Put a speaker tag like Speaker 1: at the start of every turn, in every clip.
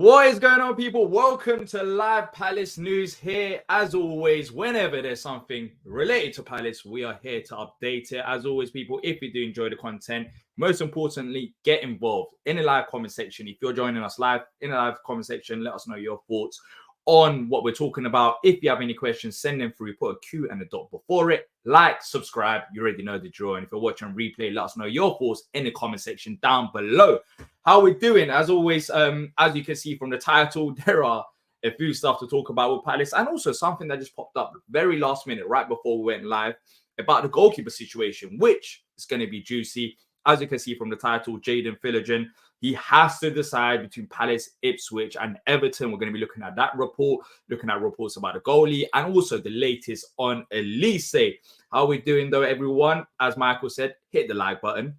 Speaker 1: What is going on, people? Welcome to Live Palace News here. As always, whenever there's something related to Palace, we are here to update it. As always, people, if you do enjoy the content, most importantly, get involved in the live comment section. If you're joining us live in the live comment section, let us know your thoughts on what we're talking about. If you have any questions, send them through. Put a Q and a dot before it. Like, subscribe. You already know the drill. And if you're watching replay, let us know your thoughts in the comment section down below. How we doing? As always, as you can see from the title, there are a few stuff to talk about with Palace, and also something that just popped up very last minute, right before we went live, about the goalkeeper situation, which is going to be juicy. As you can see from the title, Jaden Philogene, he has to decide between Palace, Ipswich, and Everton. We're going to be looking at that report, looking at reports about the goalie, and also the latest on Olise. How we doing, though, everyone? As Michael said, hit the like button.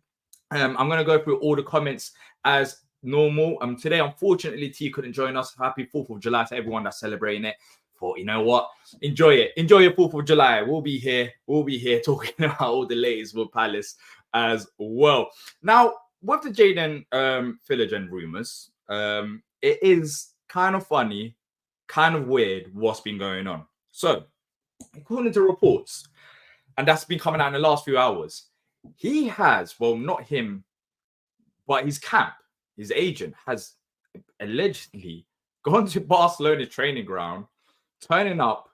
Speaker 1: I'm going to go through all the comments as normal. Today, unfortunately, T couldn't join us. Happy 4th of July to everyone that's celebrating it. But you know what? Enjoy it. Enjoy your 4th of July. We'll be here talking about all the latest with Palace as well. Now, with the Jaden Philogene rumors, it is kind of funny, kind of weird what's been going on. So, according to reports, and that's been coming out in the last few hours, he has, well, not him, but his camp, his agent, has allegedly gone to Barcelona training ground, turning up,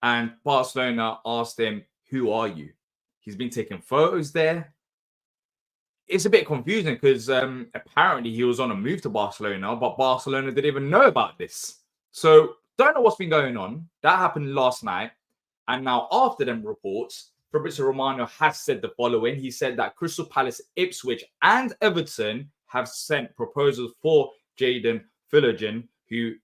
Speaker 1: and Barcelona asked him, "Who are you?" He's been taking photos there. It's a bit confusing because apparently he was on a move to Barcelona, but Barcelona didn't even know about this. So don't know what's been going on. That happened last night. And now after them reports, Fabrizio Romano has said the following. He said that Crystal Palace, Ipswich, and Everton have sent proposals for Jaden Philogene, who,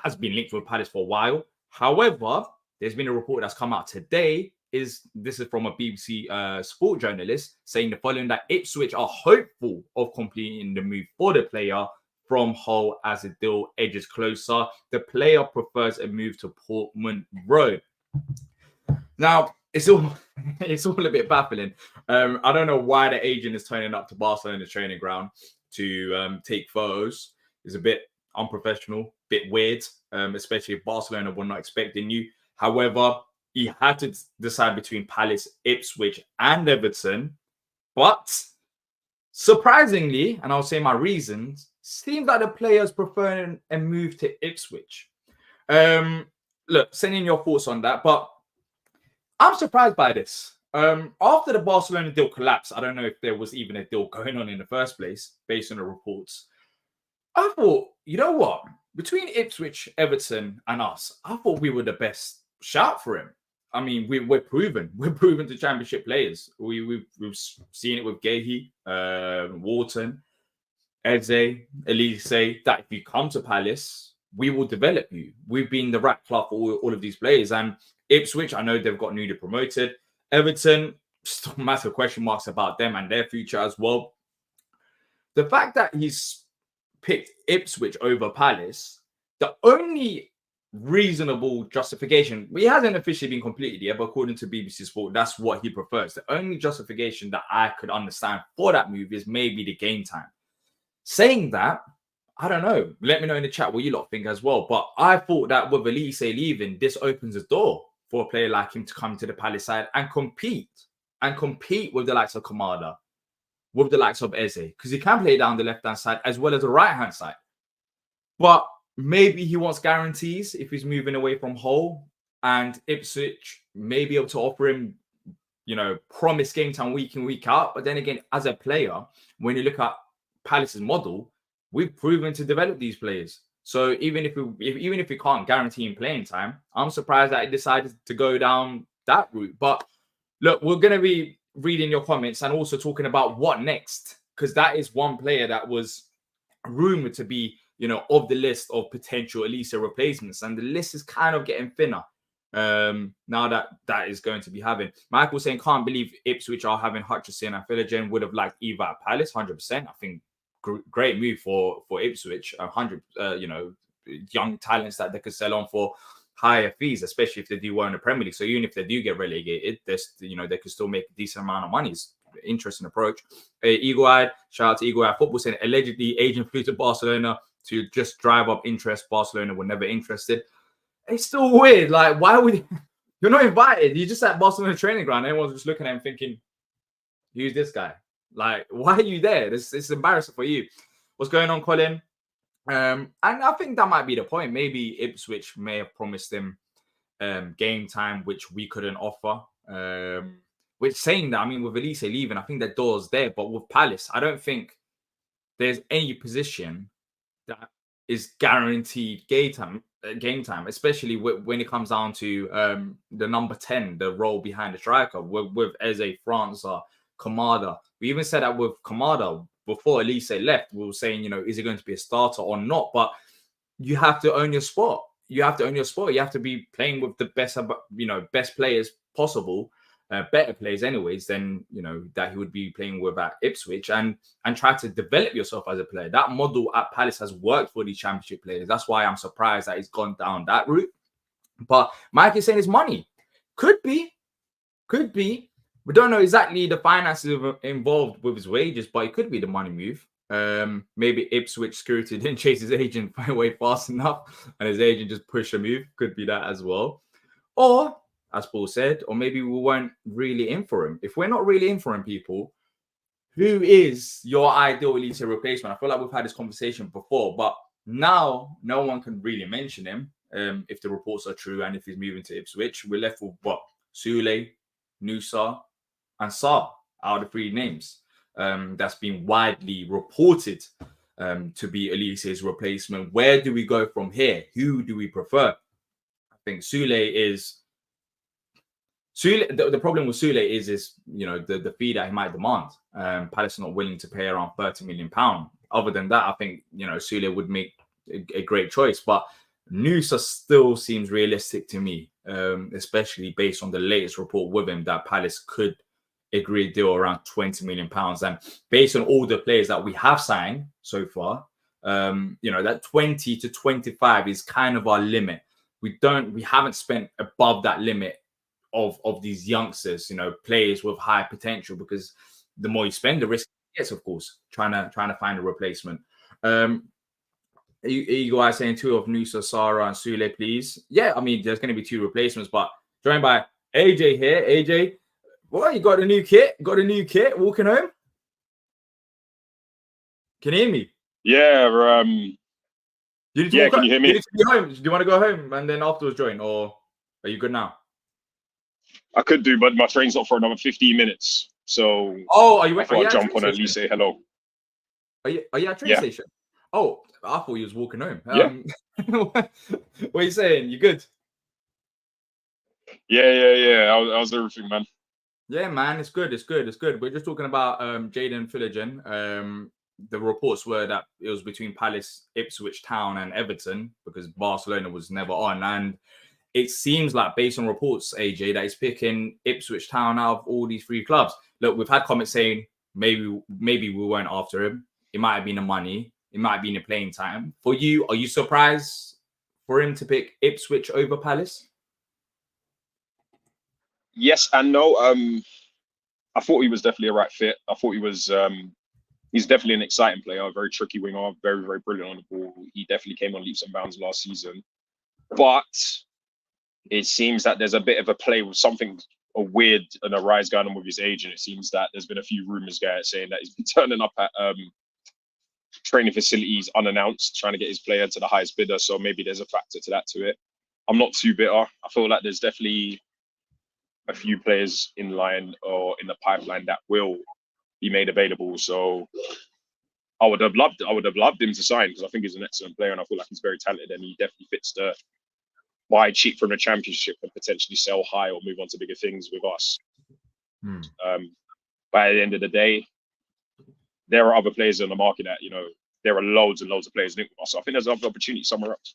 Speaker 1: has been linked with Palace for a while. However, there's been a report that's come out today. This is from a BBC sport journalist saying the following, that Ipswich are hopeful of completing the move for the player from Hull as the deal edges closer. The player prefers a move to Portman Road. Now, it's all a bit baffling. I don't know why the agent is turning up to Barcelona training ground to take photos. It's a bit unprofessional, bit weird, especially if Barcelona were not expecting you. However, he had to decide between Palace, Ipswich, and Everton. But surprisingly, and I'll say my reasons, seems like the players preferring a move to Ipswich. Look, send in your thoughts on that. But I'm surprised by this. After the Barcelona deal collapsed, I don't know if there was even a deal going on in the first place, based on the reports. I thought, you know what? Between Ipswich, Everton, and us, I thought we were the best shout for him. I mean, we're proven. We're proven to championship players. We've seen it with Gehi, Wharton, Eze, Olise, that if you come to Palace, we will develop you. We've been the right club for all of these players. And Ipswich, I know they've got newly promoted. Everton, still massive question marks about them and their future as well. The fact that he's picked Ipswich over Palace, the only reasonable justification, he hasn't officially been completed yet, but according to BBC Sport, that's what he prefers. The only justification that I could understand for that move is maybe the game time. Saying that, I don't know. Let me know in the chat what you lot think as well. But I thought that with Olise leaving, this opens the door for a player like him to come to the Palace side and compete with the likes of Kamada, with the likes of Eze, because he can play down the left-hand side as well as the right-hand side. But maybe he wants guarantees if he's moving away from Hull, and Ipswich may be able to offer him, promise game time week in, week out. But then again, as a player, when you look at Palace's model, we've proven to develop these players. So even if we can't guarantee him playing time, I'm surprised that he decided to go down that route. But look, we're going to be reading your comments and also talking about what next, because that is one player that was rumored to be, of the list of potential Olise replacements, and the list is kind of getting thinner. Now that is going to be having. Michael saying, can't believe Ipswich are having Hutchinson and Philogene. Would have liked Eva at Palace, 100%. I think great move for Ipswich. 100, young talents that they could sell on for higher fees, especially if they do well in the Premier League. So even if they do get relegated, they could still make a decent amount of money. It's interesting approach. Eagle Eyed, shout out to Eagle Eyed Football saying allegedly agent flew to Barcelona to just drive up interest. Barcelona were never interested. It's still weird. Like, why would you're not invited? You're just at Barcelona training ground. Everyone's just looking at him thinking, who's this guy? Like, why are you there? It's embarrassing for you. What's going on, Colin? And I think that might be the point. Maybe Ipswich may have promised him game time, which we couldn't offer. Which saying that, I mean, with Olise leaving, I think the door's there. But with Palace, I don't think there's any position that is guaranteed game time, especially when it comes down to the number 10, the role behind the striker, with Eze, França, Kamada. We even said that with Kamada before Olise left. We were saying, you know, is he going to be a starter or not? But you have to own your spot. You have to own your spot. You have to be playing with the best, you know, best players possible, better players anyways than, you know, that he would be playing with at Ipswich, and try to develop yourself as a player. That model at Palace has worked for these championship players. That's why I'm surprised that he's gone down that route. But Mike is saying it's money. Could be. We don't know exactly the finances involved with his wages, but it could be the money move. Maybe Ipswich security didn't chase his agent away fast enough, and his agent just pushed a move. Could be that as well. Or, as Paul said, or maybe we weren't really in for him. If we're not really in for him, people, who is your ideal Elite replacement? I feel like we've had this conversation before, but now no one can really mention him if the reports are true and if he's moving to Ipswich. We're left with what? Sule, Nusa, and Sarr out of the three names. That's been widely reported to be Elise's replacement. Where do we go from here? Who do we prefer? I think Sule is... The problem with Sule is you know, the fee that he might demand. Palace are not willing to pay around £30 million. Other than that, I think, you know, Sule would make a great choice. But Nusa still seems realistic to me, especially based on the latest report with him that Palace could agree a deal around £20 million. And based on all the players that we have signed so far, you know, that 20 to 25 is kind of our limit. We haven't spent above that limit of these youngsters, you know, players with high potential, because the more you spend, the risk gets, of course, trying to find a replacement. You guys saying two of Nusa, Sarr, and Sule, please? Yeah, I mean, there's going to be two replacements, but joined by AJ here. AJ, what, you got a new kit? Got a new kit? Walking home? Can you hear me?
Speaker 2: Yeah. Can you hear me?
Speaker 1: You need to be home. Do you want to go home and then afterwards join, or are you good now?
Speaker 2: I could do, but my train's not for another 15 minutes. So
Speaker 1: are you?
Speaker 2: I thought I'd jump on at least say hello.
Speaker 1: Are you at train station? Oh, I thought you was walking home.
Speaker 2: Yeah.
Speaker 1: What are you saying? You good?
Speaker 2: Yeah. How's everything, man?
Speaker 1: Yeah, man, it's good. We're just talking about Jaden Philogene. The reports were that it was between Palace, Ipswich Town, and Everton, because Barcelona was never on. And it seems like, based on reports, AJ, that he's picking Ipswich Town out of all these three clubs. Look, we've had comments saying maybe we weren't after him. It might have been the money. It might have been the playing time. For you, are you surprised for him to pick Ipswich over Palace?
Speaker 2: Yes and no. I thought he was definitely a right fit. I thought he was... he's definitely an exciting player, a very tricky winger, very, very brilliant on the ball. He definitely came on leaps and bounds last season. But it seems that there's a bit of a play with something, a weird and a rise going on with his agent. It seems that there's been a few rumors saying that he's been turning up at training facilities unannounced, trying to get his player to the highest bidder. So maybe there's a factor to it. I'm not too bitter. I feel like there's definitely a few players in line or in the pipeline that will be made available. So I would have loved him to sign, because I think he's an excellent player and I feel like he's very talented, and he definitely fits the buy cheap from the Championship and potentially sell high or move on to bigger things with us. But at the end of the day, there are other players on the market that, you know, there are loads and loads of players linked with us. So I think there's other opportunities somewhere else.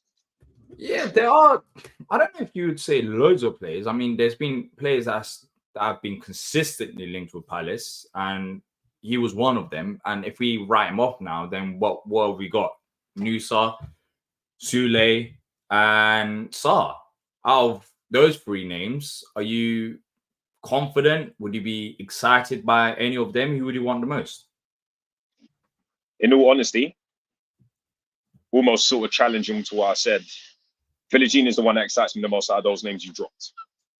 Speaker 1: Yeah, there are. I don't know if you would say loads of players. I mean, there's been players that have been consistently linked with Palace, and he was one of them. And if we write him off now, then what have we got? Nusa, Sule, and Sarr. Out of those three names, are you confident? Would you be excited by any of them? Who would you want the most?
Speaker 2: In all honesty, almost sort of challenging to what I said, Philogene is the one that excites me the most out of those names you dropped,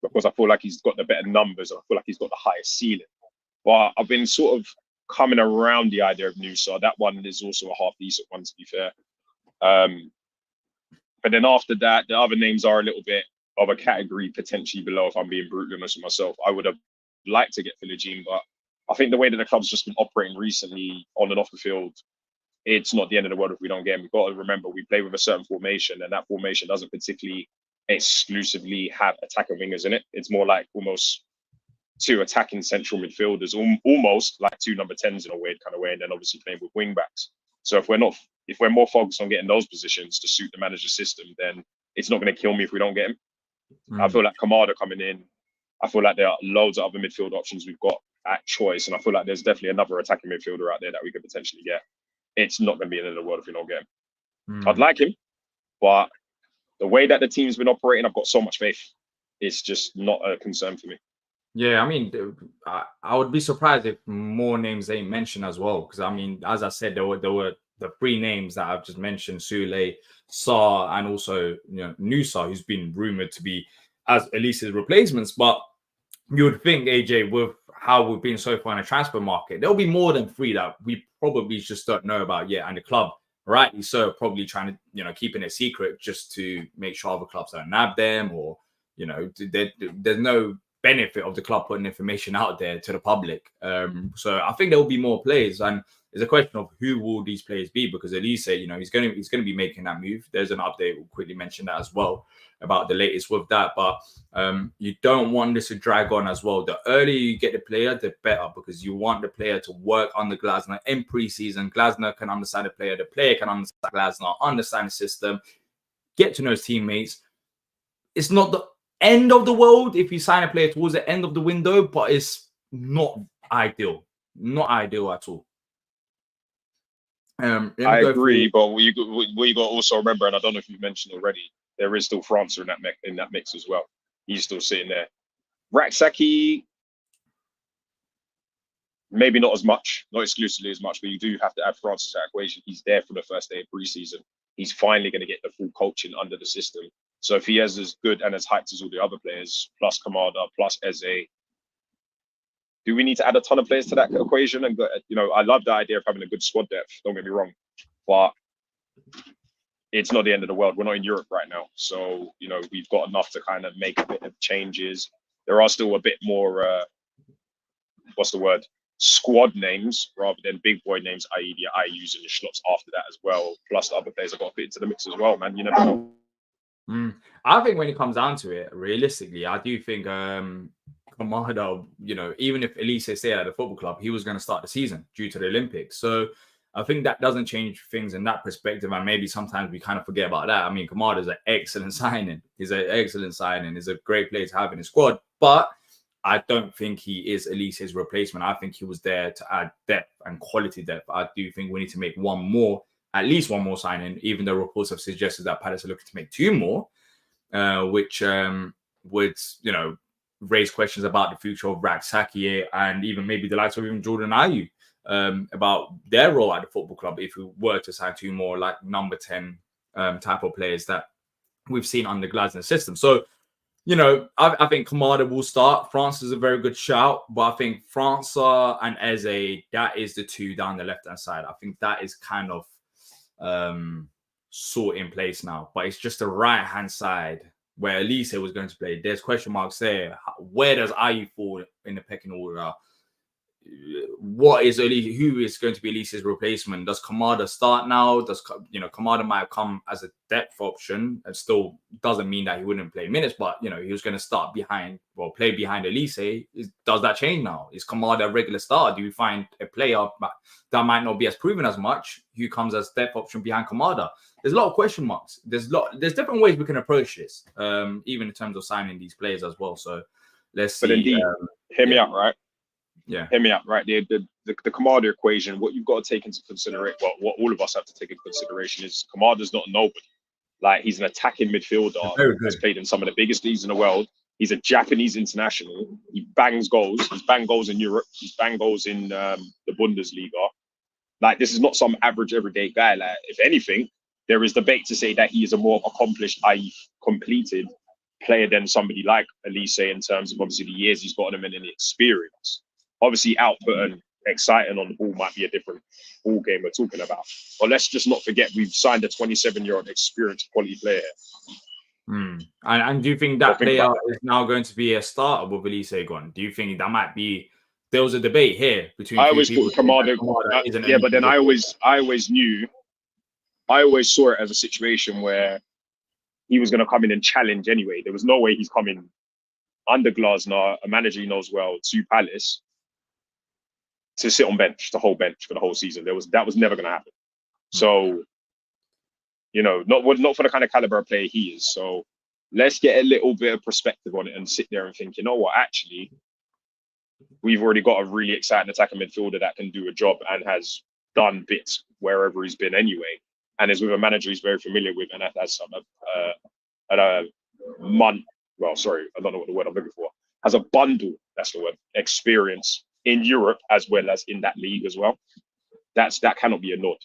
Speaker 2: because I feel like he's got the better numbers and I feel like he's got the highest ceiling. But I've been sort of coming around the idea of Nusa. That one is also a half decent one, to be fair. But then after that, the other names are a little bit of a category potentially below, if I'm being brutally honest with myself. I would have liked to get Philogene, but I think the way that the club's just been operating recently on and off the field, it's not the end of the world if we don't get him. We've got to remember we play with a certain formation, and that formation doesn't particularly exclusively have attacking wingers in it. It's more like almost two attacking central midfielders, almost like two number 10s in a weird kind of way, and then obviously playing with wing backs. So if we're more focused on getting those positions to suit the manager's system, then it's not going to kill me if we don't get him. I feel like Kamada coming in, I feel like there are loads of other midfield options we've got at choice, and I feel like there's definitely another attacking midfielder out there that we could potentially get. It's not going to be the end of the world if we don't get him. I'd like him, but the way that the team's been operating, I've got so much faith. It's just not a concern for me.
Speaker 1: Yeah, I mean, I would be surprised if more names ain't mentioned as well. Because I mean, as I said, there were the three names that I've just mentioned: Sule, Sarr, and also Nusa, who's been rumored to be as Olise's replacements. But you would think, AJ, with how we've been so far in the transfer market, there'll be more than three that we probably just don't know about yet, and the club, rightly so, probably trying to keeping it secret just to make sure other clubs don't nab them, or there's no benefit of the club putting information out there to the public. So I think there will be more players, and it's a question of who will these players be, because Olise, he's going to be making that move. There's an update, we'll quickly mention that as well about the latest with that. But you don't want this to drag on as well. The earlier you get the player, the better, because you want the player to work under Glasner in pre-season. Glasner can understand the player can understand Glasner, understand the system, get to know his teammates. It's not the end of the world if you sign a player towards the end of the window, but it's not ideal. Not ideal at all.
Speaker 2: I agree, but we got to also remember, and I don't know if you've mentioned already, there is still France in that mix as well. He's still sitting there. Raksaki, maybe not as much, not exclusively as much, but you do have to add France to that equation. He's there for the first day of preseason. He's finally going to get the full coaching under the system. So if he has as good and as hyped as all the other players, plus Kamada, plus Eze, do we need to add a ton of players to that equation? And I love the idea of having a good squad depth. Don't get me wrong, but it's not the end of the world. We're not in Europe right now, so we've got enough to kind of make a bit of changes. There are still a bit more, squad names rather than big boy names, i.e. the IUs and the Schlotts after that as well. Plus the other players have got to fit into the mix as well, man. You never know.
Speaker 1: I think when it comes down to it, realistically, I do think Kamada, even if Olise stayed at the football club, he was going to start the season due to the Olympics. So I think that doesn't change things in that perspective. And maybe sometimes we kind of forget about that. I mean, Kamada is an excellent signing. He's an excellent signing. He's a great player to have in his squad. But I don't think he is Olise's replacement. I think he was there to add depth and quality depth. I do think we need to make at least one more signing, even though reports have suggested that Palace are looking to make two more, which would, raise questions about the future of Raksaki and even maybe the likes of even Jordan Ayew, about their role at the football club if we were to sign two more like number 10 type of players that we've seen under Glasner's system. So, I think Kamada will start. France is a very good shout, but I think Francois and Eze, that is the two down the left-hand side. I think that is kind of sort in place now, but it's just the right-hand side where Olise was going to play. There's question marks there. Where does Ayew fall in the pecking order? What is Olise? Who is going to be Olise's replacement? Does Kamada start now? Kamada might have come as a depth option. It still doesn't mean that he wouldn't play minutes, but he was going to play behind Olise. Does that change now? Is Kamada a regular starter? Do you find a player that might not be as proven as much who comes as depth option behind Kamada? There's a lot of question marks. There's different ways we can approach this, even in terms of signing these players as well. So let's see.
Speaker 2: But indeed, hear me out, right?
Speaker 1: Yeah.
Speaker 2: Hear me out, right? The Kamada equation, what you've got to take into consideration, what all of us have to take into consideration is Kamada's not a nobody. Like, he's an attacking midfielder that's played in some of the biggest leagues in the world. He's a Japanese international. He bangs goals. He's banged goals in Europe. He's banged goals in the Bundesliga. Like, this is not some average everyday guy. Like, if anything, there is debate to say that he is a more accomplished, i.e. completed player than somebody like Olise in terms of obviously the years he's got him in and the experience. Obviously, output and exciting on the ball might be a different ball game we're talking about. But let's just not forget we've signed a 27-year-old experienced quality player.
Speaker 1: And do you think that player is now going to be a starter with Olise gone? Do you think that might be? There was a debate here between.
Speaker 2: I always thought Kamada, yeah, but then I always saw it as a situation where he was going to come in and challenge anyway. There was no way he's coming under Glasner, a manager he knows well, to Palace to sit on bench, the whole bench for the whole season. That was never going to happen. So, not for the kind of caliber of player he is. So let's get a little bit of perspective on it and sit there and think, you know what, actually, we've already got a really exciting attacking midfielder that can do a job and has done bits wherever he's been anyway, and is with a manager he's very familiar with, and has I don't know what the word I'm looking for, has a bundle, that's the word, experience in Europe as well as in that league as well. That cannot be ignored.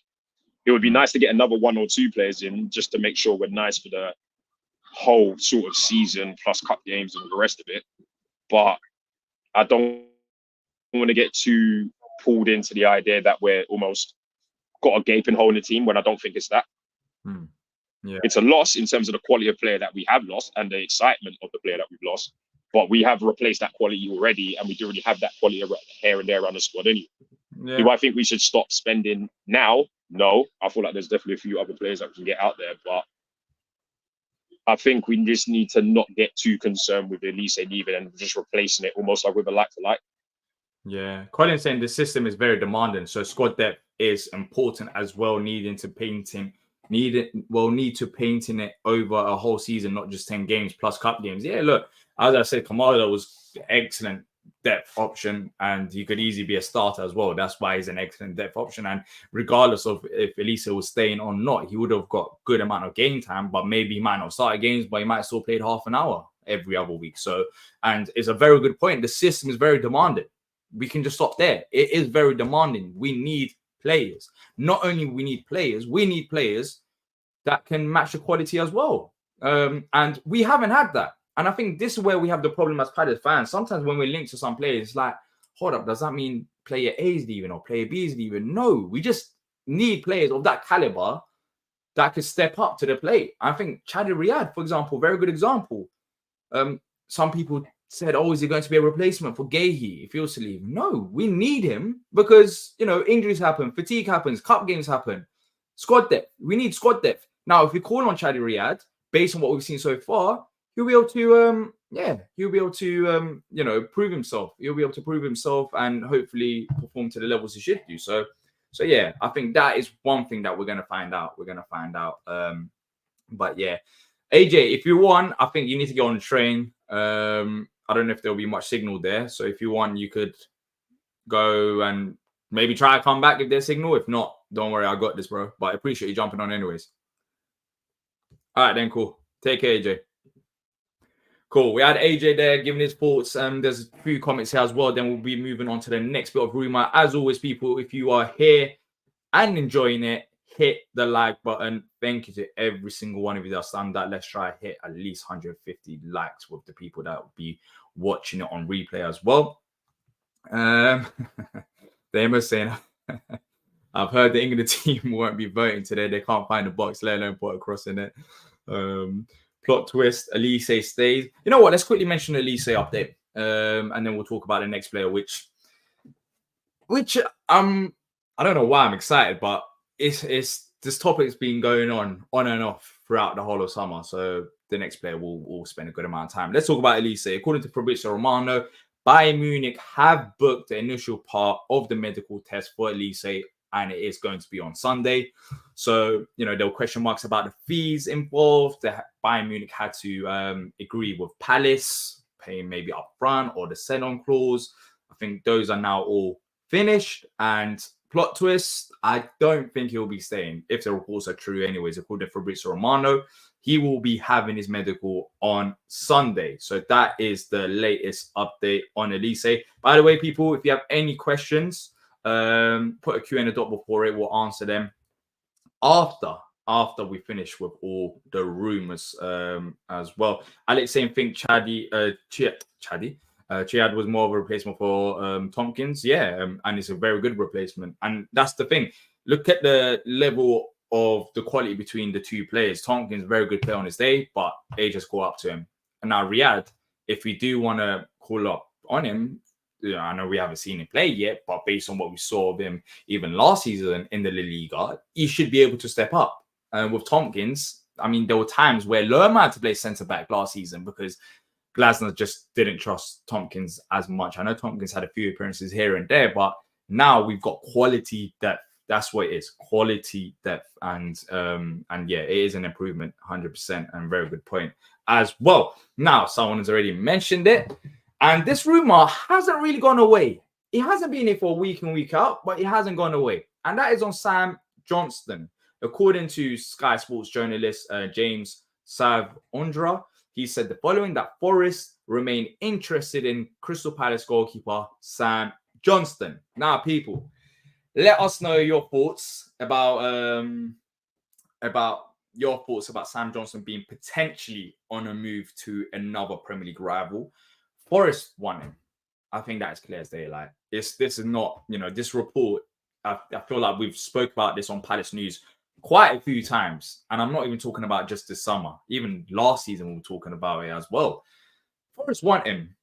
Speaker 2: It would be nice to get another 1 or 2 players in just to make sure we're nice for the whole sort of season plus cup games and the rest of it. But I don't want to get too pulled into the idea that we're almost got a gaping hole in the team when I don't think it's that.
Speaker 1: Yeah.
Speaker 2: It's a loss in terms of the quality of player that we have lost and the excitement of the player that we've lost. But we have replaced that quality already, and we do already have that quality here and there around the squad anyway. Yeah. Do I think we should stop spending now? No. I feel like there's definitely a few other players that we can get out there, but I think we just need to not get too concerned with Olise leaving and just replacing it almost like with a like-for-like.
Speaker 1: Yeah. Colin's saying the system is very demanding, so squad depth is important as well, need to painting it over a whole season, not just 10 games plus cup games. Yeah, look, as I said, Kamada was excellent depth option, and he could easily be a starter as well. That's why he's an excellent depth option. And regardless of if Olise was staying or not, he would have got good amount of game time, but maybe he might not start games, but he might still played half an hour every other week. So, and it's a very good point. The system is very demanding. We can just stop there. It is very demanding. We need players. Not only we need players that can match the quality as well. And we haven't had that. And I think this is where we have the problem as Palace fans. Sometimes when we link to some players, it's like, hold up, does that mean player A is leaving or player B is leaving? No, we just need players of that caliber that could step up to the plate. I think Chadi Riyad, for example, very good example. Some people said, oh, is he going to be a replacement for Gehi if he was to leave? No, we need him because, injuries happen, fatigue happens, cup games happen, squad depth. We need squad depth. Now, if we call on Chadi Riyad, based on what we've seen so far, he'll be able to, prove himself. He'll be able to prove himself and hopefully perform to the levels he should do. So yeah, I think that is one thing that we're going to find out. But yeah, AJ, if you want, I think you need to go on the train. I don't know if there'll be much signal there. So if you want, you could go and maybe try to come back if there's signal. If not, don't worry, I got this, bro. But I appreciate you jumping on anyways. All right, then, cool. Take care, AJ. Cool. We had AJ there giving his thoughts. There's a few comments here as well. Then we'll be moving on to the next bit of rumor. As always, people, if you are here and enjoying it, hit the like button. Thank you to every single one of you that's done that. Let's try to hit at least 150 likes with the people that will be watching it on replay as well. They must saying, I've heard the England team won't be voting today. They can't find the box, let alone put a cross in it. Plot twist, Olise stays. You know what? Let's quickly mention the Olise update. And then we'll talk about the next player, which I don't know why I'm excited, but it's this topic's been going on and off throughout the whole of summer. So the next player will spend a good amount of time. Let's talk about Olise. According to Fabrizio Romano, Bayern Munich have booked the initial part of the medical test for Olise, and it is going to be on Sunday. So, there were question marks about the fees involved. Bayern Munich had to agree with Palace, paying maybe up front or the sell-on clause. I think those are now all finished. And plot twist, I don't think he'll be staying, if the reports are true anyways. According to Fabrizio Romano, he will be having his medical on Sunday. So that is the latest update on Olise. By the way, people, if you have any questions, put a Q in the dot before it. We'll answer them after after we finish with all the rumours as well. Alex saying, think Chiad was more of a replacement for Tompkins. Yeah, and it's a very good replacement. And that's the thing. Look at the level of the quality between the two players. Tompkins, very good player on his day, but they just go up to him. And now Riyadh, if we do want to call up on him, I know we haven't seen him play yet, but based on what we saw of him even last season in the La Liga, he should be able to step up. With Tompkins, I mean, there were times where Lerma had to play centre-back last season because Glasner just didn't trust Tompkins as much. I know Tompkins had a few appearances here and there, but now we've got quality depth. That's what it is, quality depth. And yeah, it is an improvement, 100%, and very good point as well. Now, someone has already mentioned it, and this rumor hasn't really gone away. It hasn't been here for a week in, week out, but it hasn't gone away. And that is on Sam Johnstone. According to Sky Sports journalist James Savondra, he said the following, that Forest remain interested in Crystal Palace goalkeeper Sam Johnstone. Now, people, let us know your thoughts about Sam Johnstone being potentially on a move to another Premier League rival. Forest want him. I think that is clear as daylight. This is not, this report. I feel like we've spoke about this on Palace News quite a few times, and I'm not even talking about just this summer. Even last season, we were talking about it as well. Forest want him.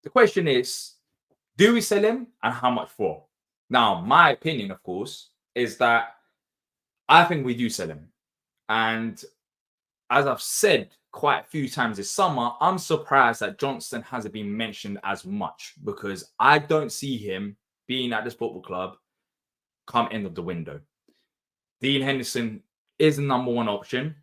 Speaker 1: The question is, do we sell him, and how much for? Now, my opinion, of course, is that I think we do sell him. And as I've said quite a few times this summer, I'm surprised that Johnstone hasn't been mentioned as much, because I don't see him being at this football club come end of the window. Dean Henderson is the number one option.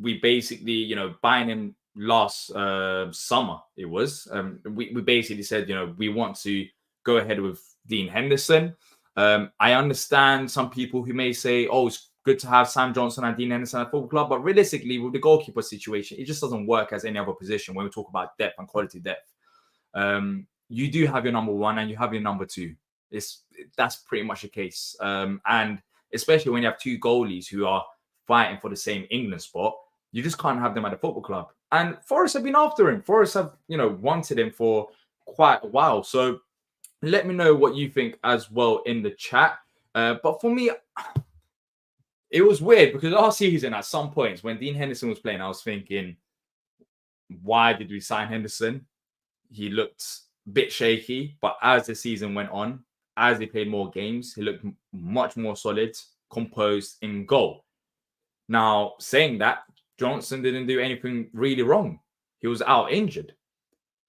Speaker 1: We basically, buying him last summer, it was. We basically said, we want to go ahead with Dean Henderson. I understand some people who may say, oh, it's good to have Sam Johnstone and Dean Henderson at football club, but realistically, with the goalkeeper situation, it just doesn't work as any other position when we talk about depth and quality depth. You do have your number one and you have your number two. That's pretty much the case. And especially when you have two goalies who are fighting for the same England spot, you just can't have them at the football club. And Forest have been after him. Forest have, wanted him for quite a while. So let me know what you think as well in the chat. But for me, it was weird because last season, at some points when Dean Henderson was playing, I was thinking, why did we sign Henderson? He looked a bit shaky, but as the season went on, as he played more games, he looked much more solid, composed in goal. Now, saying that, Johnstone didn't do anything really wrong. He was out injured.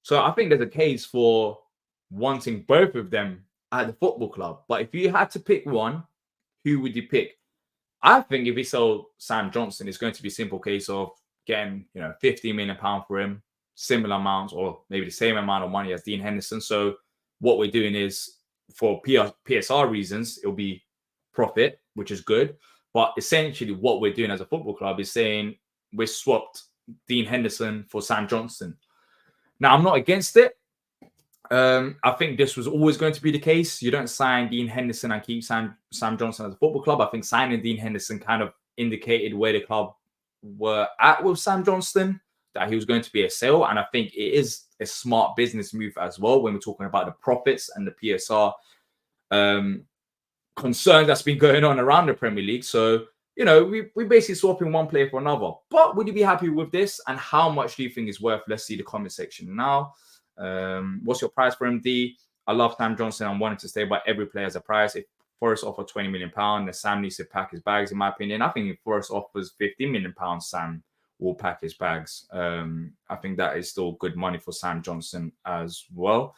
Speaker 1: So I think there's a case for wanting both of them at the football club. But if you had to pick one, who would you pick? I think if we sell Sam Johnstone, it's going to be a simple case of getting, £50 million for him, similar amounts, or maybe the same amount of money as Dean Henderson. So what we're doing is, for PSR reasons, it'll be profit, which is good. But essentially what we're doing as a football club is saying we swapped Dean Henderson for Sam Johnstone. Now, I'm not against it. I think this was always going to be the case. You don't sign Dean Henderson and keep Sam Johnstone as a football club. I think signing Dean Henderson kind of indicated where the club were at with Sam Johnstone, that he was going to be a sale. And I think it is a smart business move as well when we're talking about the profits and the PSR concern that's been going on around the Premier League. So, we basically swapping one player for another. But would you be happy with this? And how much do you think is worth? Let's see the comment section now. What's your price for MD? I love Sam Johnstone. I'm wanting to stay, but every player has a price. If Forest offer £20 million, then Sam needs to pack his bags, in my opinion. I think if Forest offers £15 million, Sam will pack his bags. I think that is still good money for Sam Johnstone as well.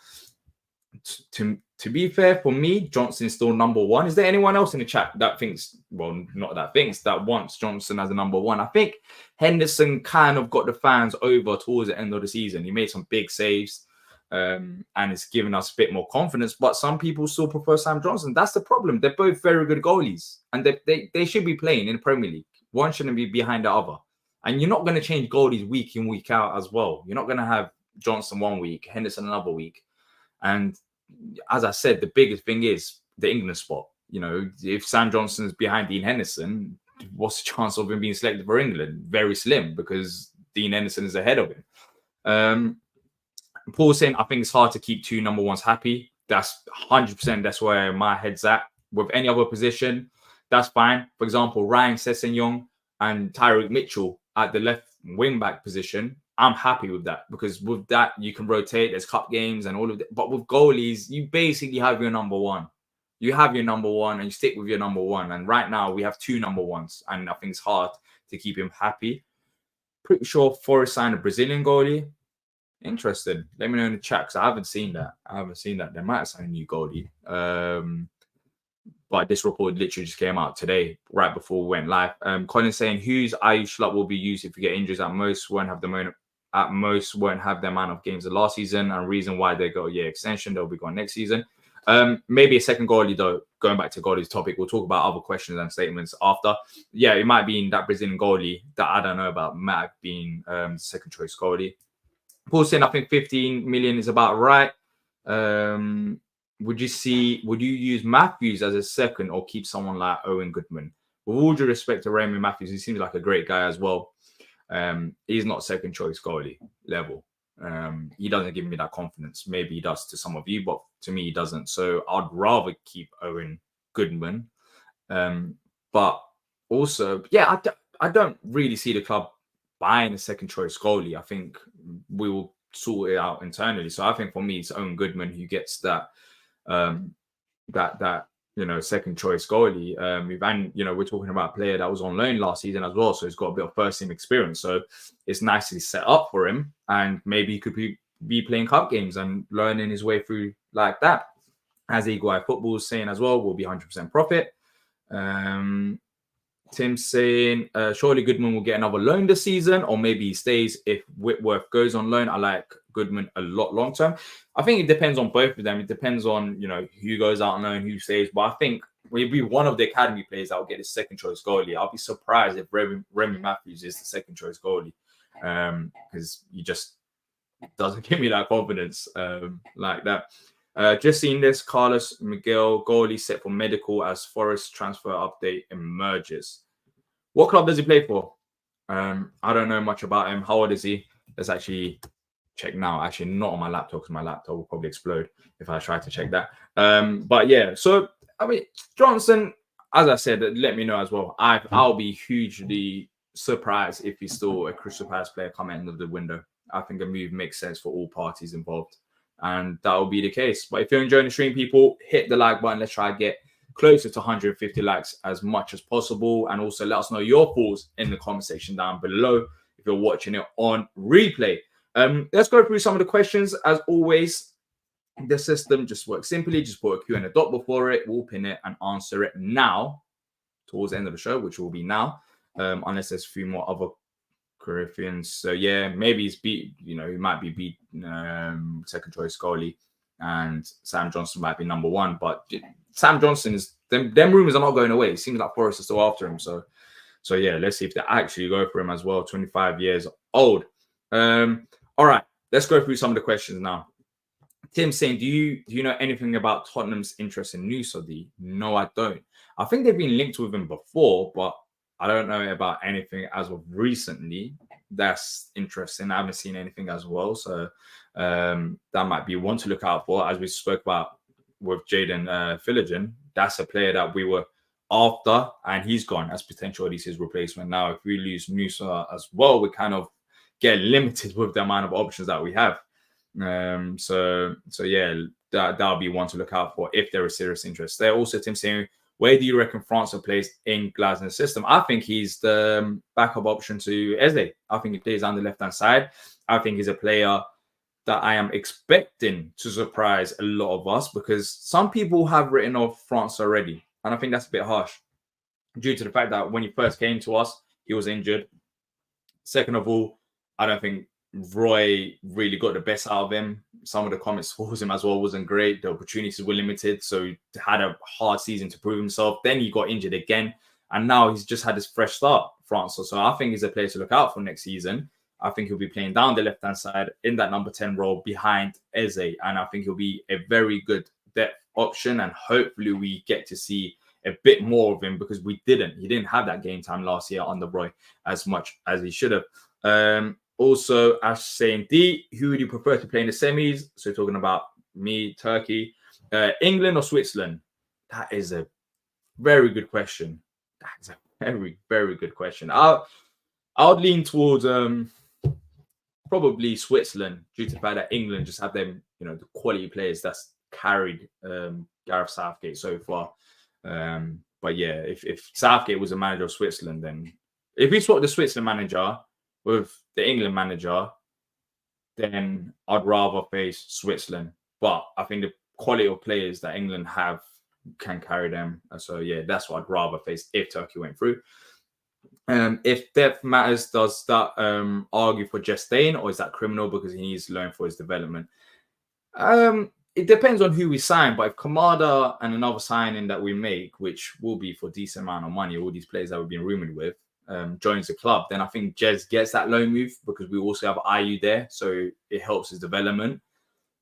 Speaker 1: To be fair, for me, Johnston's still number one. Is there anyone else in the chat that thinks, that wants Johnstone as a number one? I think Henderson kind of got the fans over towards the end of the season. He made some big saves, and it's given us a bit more confidence. But some people still prefer Sam Johnstone. That's the problem. They're both very good goalies, and they should be playing in the Premier League. One shouldn't be behind the other. And you're not going to change goalies week in, week out as well. You're not going to have Johnstone one week, Henderson another week. And as I said, the biggest thing is the England spot. If Sam Johnston's behind Dean Henderson, what's the chance of him being selected for England? Very slim, because Dean Henderson is ahead of him. Paul's saying, I think it's hard to keep two number ones happy. That's 100%. That's where my head's at. With any other position, that's fine. For example, Ryan Sessegnon and Tyreek Mitchell at the left wing back position, I'm happy with that, because with that, you can rotate. There's cup games and all of that. But with goalies, you basically have your number one. You have your number one and you stick with your number one. And right now, we have two number ones. And I think it's hard to keep him happy. Pretty sure Forest signed a Brazilian goalie. Interested. Let me know in the chat, because I haven't seen that. They might have signed a new goalie. But this report literally just came out today, right before we went live. Colin's saying, whose Ayush Schlupp will be used if we get injuries at most, won't have the amount of games of last season, and reason why they got a year extension, they'll be gone next season. Maybe a second goalie, though. Going back to goalie's topic, we'll talk about other questions and statements after. Yeah, it might be in that Brazilian goalie that I don't know about, might have been second choice goalie. Paul saying, I think 15 million is about right. Would you use Matthews as a second or keep someone like Owen Goodman? With all due respect to Raymond Matthews, he seems like a great guy as well. He's not second choice goalie level. He doesn't give me that confidence. Maybe he does to some of you, but to me, he doesn't. So I'd rather keep Owen Goodman. But also, yeah, I don't really see the club buying a second choice goalie. I think we will sort it out internally. So I think for me, it's Owen Goodman who gets that second choice goalie. And we're talking about a player that was on loan last season as well, so he's got a bit of first team experience. So it's nicely set up for him, and maybe he could be playing cup games and learning his way through like that. As Eagle Eye Football is saying as well, will be 100% profit. Tim's saying, surely Goodman will get another loan this season, or maybe he stays if Whitworth goes on loan. I like Goodman a lot long term. I think it depends on both of them. It depends on, who goes out on loan, who stays. But I think we'll be one of the academy players that will get his second choice goalie. I'll be surprised if Remy Matthews is the second choice goalie, because he just doesn't give me that confidence like that. Just seen this, Carlos Miguel, goalie set for medical as Forest transfer update emerges. What club does he play for? I don't know much about him. How old is he? Let's actually check now. Actually, not on my laptop, because my laptop will probably explode if I try to check that. But yeah, so I mean, Johnson, as I said, let me know as well. I'll be hugely surprised if he's still a Crystal Palace player come end of the window. I think a move makes sense for all parties involved, and that will be the case. But if you're enjoying the stream, people, hit the like button. Let's try to get closer to 150 likes as much as possible, and also let us know your thoughts in the comment section down below if you're watching it on replay. Let's go through some of the questions. As always, the system just works simply. Just put a Q and a dot before it. We'll pin it and answer it now towards the end of the show, which will be now, unless there's a few more other Corinthians. So yeah, maybe he's he might be second choice goalie, and Sam Johnstone might be number one. But Sam Johnstone is them rumors are not going away. It seems like Forest is still after him. So yeah, let's see if they actually go for him as well. 25 years old. All right, let's go through some of the questions now. Tim's saying, do you know anything about Tottenham's interest in Nusodi? No, I don't. I think they've been linked with him before, but I don't know about anything as of recently. That's interesting. I haven't seen anything as well. So that might be one to look out for. As we spoke about with Jaden Philogene, that's a player that we were after, and he's gone as potential his replacement. Now, if we lose Musa as well, we kind of get limited with the amount of options that we have. So yeah, that'll be one to look out for if there is serious interest. There also, Tim saying, where do you reckon France will place in Glasner's system? I think he's the backup option to Eze. I think he plays on the left-hand side. I think he's a player that I am expecting to surprise a lot of us, because some people have written off France already. And I think that's a bit harsh due to the fact that when he first came to us, he was injured. Second of all, I don't think Roy really got the best out of him. Some of the comments towards him as well wasn't great. The opportunities were limited, so he had a hard season to prove himself. Then he got injured again, and now he's just had this fresh start, France. So I think he's a player to look out for next season. I think he'll be playing down the left-hand side in that number 10 role behind Eze, and I think he'll be a very good depth option, and hopefully we get to see a bit more of him because he didn't have that game time last year under Roy as much as he should have. Also, Ash saying, D, who would you prefer to play in the semis? So talking about me, Turkey, England or Switzerland? That is a very good question. That is a very, very good question. I would lean towards probably Switzerland due to the fact that England just have them, the quality players that's carried Gareth Southgate so far. But yeah, if Southgate was a manager of Switzerland, then if we swap the Switzerland manager with the England manager, then I'd rather face Switzerland. But I think the quality of players that England have can carry them. So yeah, that's what I'd rather face if Turkey went through. If depth matters, does that argue for Jess staying, or is that criminal because he needs to learn for his development? It depends on who we sign, but if Kamada and another signing that we make, which will be for a decent amount of money, all these players that we've been rumored with, joins the club, then I think Jez gets that loan move because we also have IU there, so it helps his development.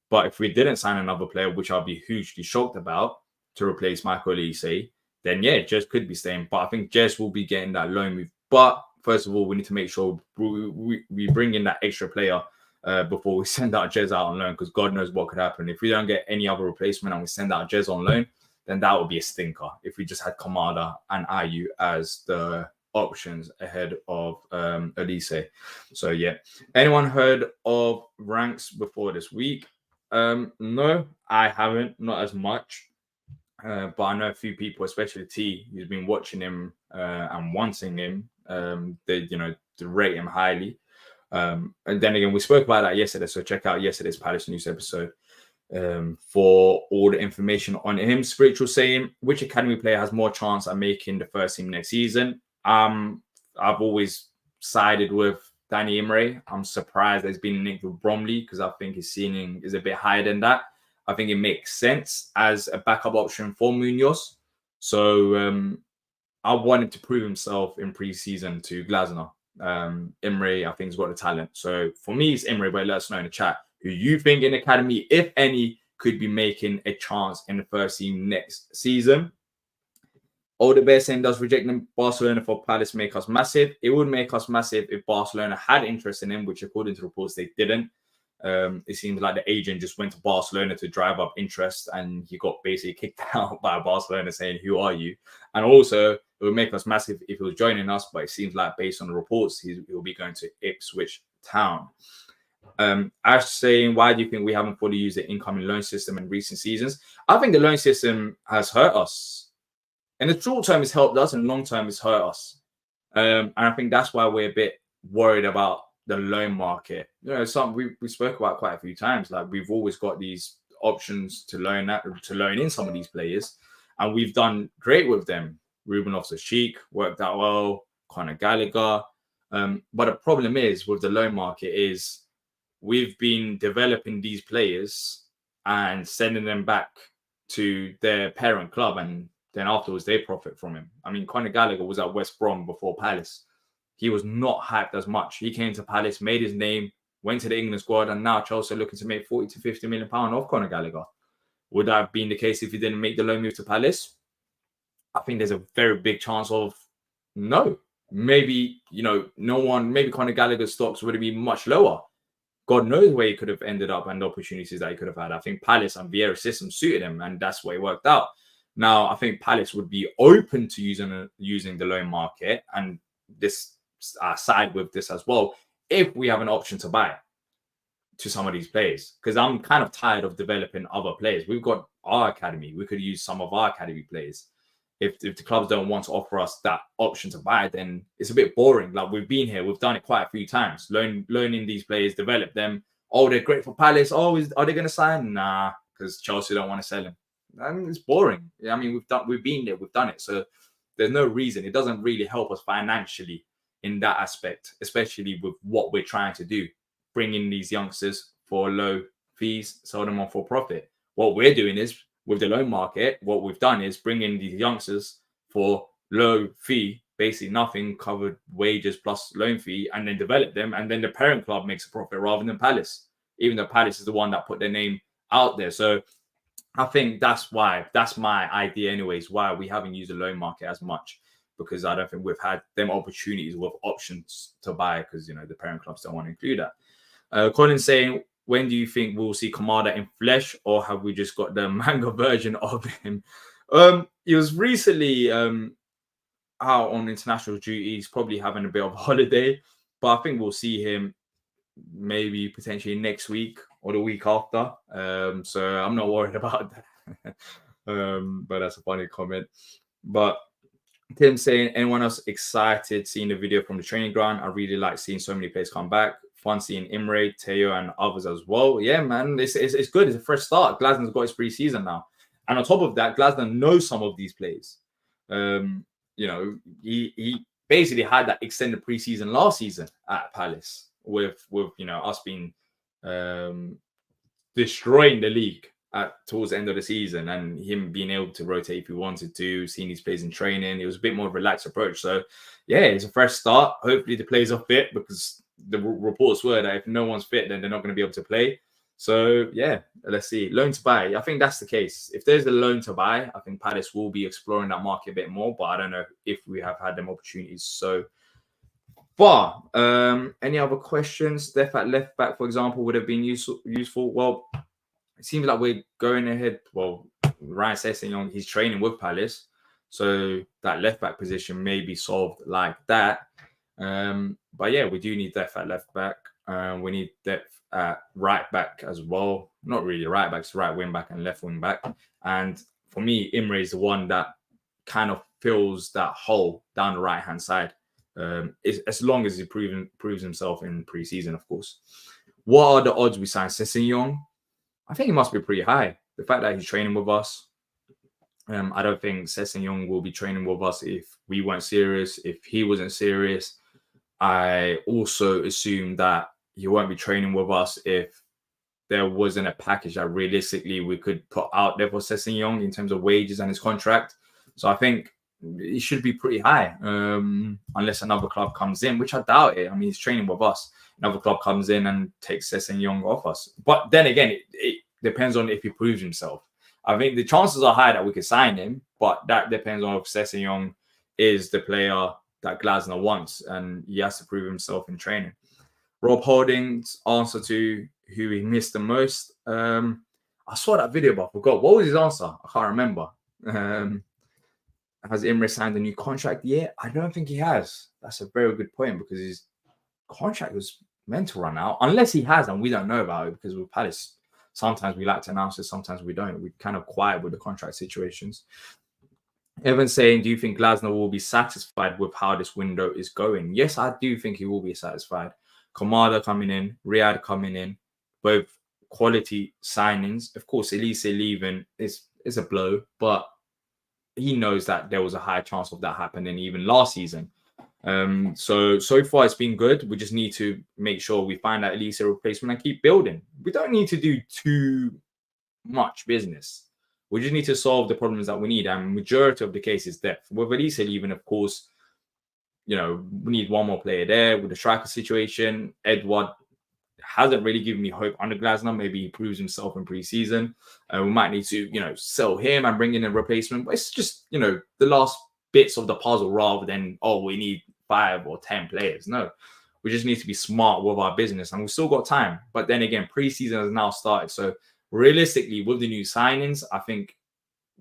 Speaker 1: But if we didn't sign another player, which I'll be hugely shocked about, to replace Michael Olise, then yeah, Jez could be staying. But I think Jez will be getting that loan move. But first of all, we need to make sure we bring in that extra player before we send out Jez out on loan, because God knows what could happen. If we don't get any other replacement and we send out Jez on loan, then that would be a stinker if we just had Kamada and IU as the options ahead of Olise. So yeah. Anyone heard of ranks before this week? No, I haven't, not as much. But I know a few people, especially T, who's been watching him and wanting him. They rate him highly. And then again, we spoke about that yesterday, so check out yesterday's Palace News episode for all the information on him. Spiritual saying, which academy player has more chance at making the first team next season? I've always sided with Danny Imre. I'm surprised there's been linked with Bromley because I think his ceiling is a bit higher than that. I think it makes sense as a backup option for Munoz. So I want him to prove himself in pre-season to Glasner. Imre, I think, has got the talent. So for me, it's Imre, but let us know in the chat who you think in academy, if any, could be making a chance in the first team next season. Older Bear saying, does rejecting Barcelona for Palace make us massive? It would make us massive if Barcelona had interest in him, which according to reports they didn't. It seems like the agent just went to Barcelona to drive up interest, and he got basically kicked out by Barcelona saying, who are you? And also, it would make us massive if he was joining us, but it seems like based on the reports, he'll be going to Ipswich Town. Ash saying, why do you think we haven't fully used the incoming loan system in recent seasons? I think the loan system has hurt us. In the short term, it's helped us, and long term, it's hurt us. And I think that's why we're a bit worried about the loan market. Something we spoke about quite a few times. Like, we've always got these options to loan in some of these players, and we've done great with them. Ruben Loftus-Cheek worked out well, Conor Gallagher. But the problem is with the loan market is we've been developing these players and sending them back to their parent club, and then afterwards they profit from him. I mean, Conor Gallagher was at West Brom before Palace. He was not hyped as much. He came to Palace, made his name, went to the England squad, and now Chelsea are looking to make 40 to 50 million pounds off Conor Gallagher. Would that have been the case if he didn't make the loan move to Palace? I think there's a very big chance of no. Maybe, maybe Conor Gallagher's stocks would have been much lower. God knows where he could have ended up and the opportunities that he could have had. I think Palace and Vieira's system suited him, and that's where it worked out. Now, I think Palace would be open to using the loan market, and this side with this as well, if we have an option to buy to some of these players. Because I'm kind of tired of developing other players. We've got our academy. We could use some of our academy players. If the clubs don't want to offer us that option to buy, then it's a bit boring. Like, we've been here, we've done it quite a few times. Learning these players, develop them. Oh, they're great for Palace. Oh, are they going to sign? Nah, because Chelsea don't want to sell him. I mean, it's boring. I mean, we've been there, we've done it. So there's no reason. It doesn't really help us financially in that aspect, especially with what we're trying to do. Bring in these youngsters for low fees, sell them on for profit. What we're doing is, with the loan market, what we've done is bring in these youngsters for low fee, basically nothing, covered wages plus loan fee, and then develop them. And then the parent club makes a profit rather than Palace, even though Palace is the one that put their name out there. So I think that's why. That's my idea, anyways. Why we haven't used the loan market as much, because I don't think we've had them opportunities with options to buy, because the parent clubs don't want to include that. Colin's saying, when do you think we'll see Kamada in flesh, or have we just got the manga version of him? He was recently out on international duty. He's probably having a bit of a holiday, but I think we'll see him maybe potentially next week or the week after. So I'm not worried about that. But that's a funny comment. But Tim saying, anyone else excited seeing the video from the training ground? I really like seeing so many players come back. Fun seeing Imre, Teo, and others as well. Yeah, man, it's good. It's a fresh start. Glasnow's got his pre-season now. And on top of that, Glasnow knows some of these players. He basically had that extended pre-season last season at Palace with us being destroying the league towards the end of the season, and him being able to rotate if he wanted to, seeing these players in training. It was a bit more relaxed approach. So yeah, it's a fresh start. Hopefully the players are fit, because the reports were that if no one's fit, then they're not going to be able to play. So yeah, let's see. Loan to buy. I think that's the case. If there's a loan to buy, I think Palace will be exploring that market a bit more, but I don't know if we have had them opportunities so far. Any other questions? Depth at left back, for example, would have been useful. Well, it seems like we're going ahead. Well, Ryan Sessegnon, he's training with Palace, so that left back position may be solved like that. But yeah, we do need depth at left back. We need depth at right back as well. Not really right back, it's right wing back and left wing back. And for me, Imre is the one that kind of fills that hole down the right hand side. As long as he proves himself in pre-season, of course. What are the odds we sign Sessegnon? I think it must be pretty high. The fact that he's training with us. I don't think Sessegnon will be training with us if we weren't serious, if he wasn't serious. I also assume that he won't be training with us if there wasn't a package that realistically we could put out there for Sessegnon in terms of wages and his contract. So I think it should be pretty high, unless another club comes in, which I doubt it. I mean, he's training with us. Another club comes in and takes Sessegnon off us. But then again, it depends on if he proves himself. I think the chances are high that we could sign him, but that depends on if Sessegnon is the player that Glasnow wants, and he has to prove himself in training. Rob Holding's answer to who he missed the most. I saw that video, but I forgot. What was his answer? I can't remember. Has Imre signed a new contract yet? I don't think he has. That's a very good point, because his contract was meant to run out, unless he has, and we don't know about it, because with Palace, sometimes we like to announce it, sometimes we don't. We're kind of quiet with the contract situations. Evan saying, do you think Glasnow will be satisfied with how this window is going? Yes, I do think he will be satisfied. Kamada coming in, Riyad coming in, both quality signings. Of course, Olise leaving is a blow, but he knows that there was a high chance of that happening even last season. So far it's been good. We just need to make sure we find that Olise replacement and keep building. We don't need to do too much business. We just need to solve the problems that we need. And majority of the case is depth. With Olise leaving, of course, we need one more player there. With the striker situation, Edward hasn't really given me hope under Glasnow. Maybe he proves himself in pre-season. We might need to, sell him and bring in a replacement. But it's just, the last bits of the puzzle rather than, we need 5 or 10 players. No, we just need to be smart with our business, and we've still got time. But then again, pre-season has now started. So realistically, with the new signings, I think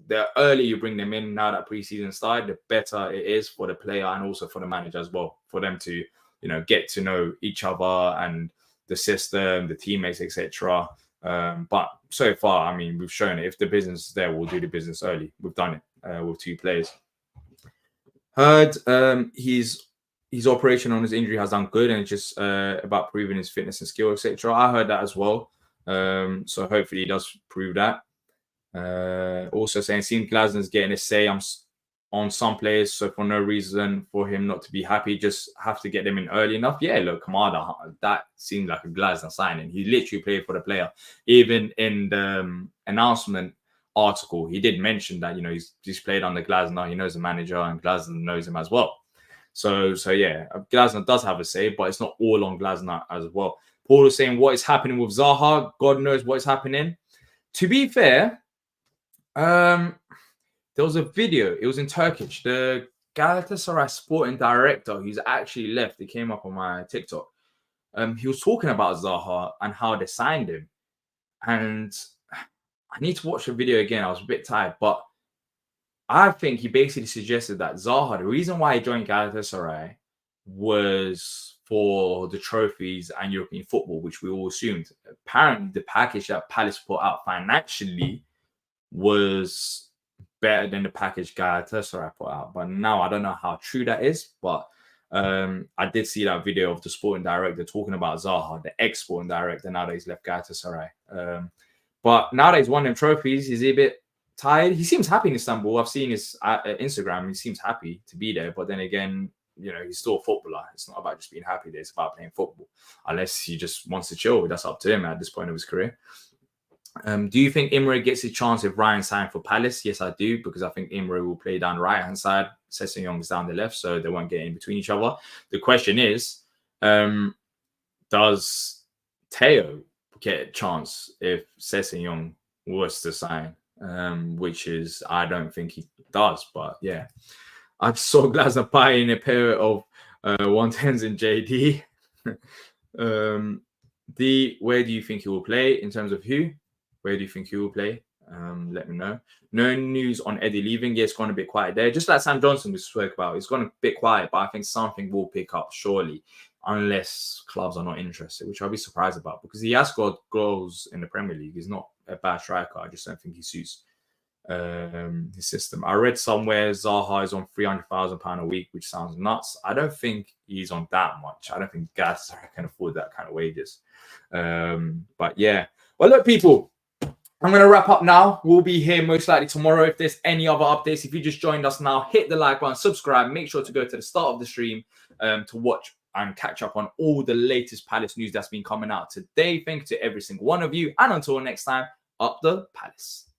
Speaker 1: the earlier you bring them in now that pre-season started, the better it is for the player and also for the manager as well, for them to, get to know each other and the system, the teammates, etc. But so far, I mean, we've shown it. If the business is there, we'll do the business early. We've done it with 2 players. Heard his operation on his injury has done good, and it's just about proving his fitness and skill, etc. I heard that as well. So hopefully he does prove that. Also saying, seeing Glasnow's getting a say on some players, so for no reason for him not to be happy, just have to get them in early enough. Yeah, look, Kamada, that seemed like a Glasnow signing. He literally played for the player. Even in the announcement article, he did mention that, he's played under Glasnow, he knows the manager, and Glasnow knows him as well. So yeah, Glasnow does have a say, but it's not all on Glasnow as well. Paul is saying, what is happening with Zaha? God knows what is happening. To be fair, There was a video. It was in Turkish. The Galatasaray sporting director, who's actually left, it came up on my TikTok. He was talking about Zaha and how they signed him. And I need to watch the video again. I was a bit tired, but I think he basically suggested that Zaha, the reason why he joined Galatasaray was for the trophies and European football, which we all assumed. Apparently, the package that Palace put out financially was better than the package Galatasaray put out. But now I don't know how true that is, but I did see that video of the sporting director talking about Zaha, the ex-sporting director, now that he's left Galatasaray. But now that he's won them trophies, is he a bit tired? He seems happy in Istanbul. I've seen his Instagram. He seems happy to be there. But then again, he's still a footballer. It's not about just being happy there. It's about playing football. Unless he just wants to chill. That's up to him at this point of his career. Do you think Imre gets his chance if Ryan signed for Palace? Yes, I do, because I think Imre will play down the right-hand side. Sessegnon is down the left, so they won't get in between each other. The question is, does Theo get a chance if Sessegnon was to sign? Which is, I don't think he does, but yeah. I saw Glasner buying a pair of 110s in JD. Where do you think he will play in terms of who? Where do you think he will play? Let me know. No news on Eddie leaving. Yeah, it's gone a bit quiet there. Just like Sam Johnson we spoke about. It's gone a bit quiet, but I think something will pick up surely, unless clubs are not interested, which I'll be surprised about because he has scored goals in the Premier League. He's not a bad striker. I just don't think he suits his system. I read somewhere Zaha is on £300,000 a week, which sounds nuts. I don't think he's on that much. I don't think Galatasaray can afford that kind of wages. But yeah. Well, look, people, I'm going to wrap up now. We'll be here most likely tomorrow. If there's any other updates, if you just joined us now, hit the like button, subscribe. Make sure to go to the start of the stream to watch and catch up on all the latest Palace news that's been coming out today. Thank you to every single one of you. And until next time, up the Palace.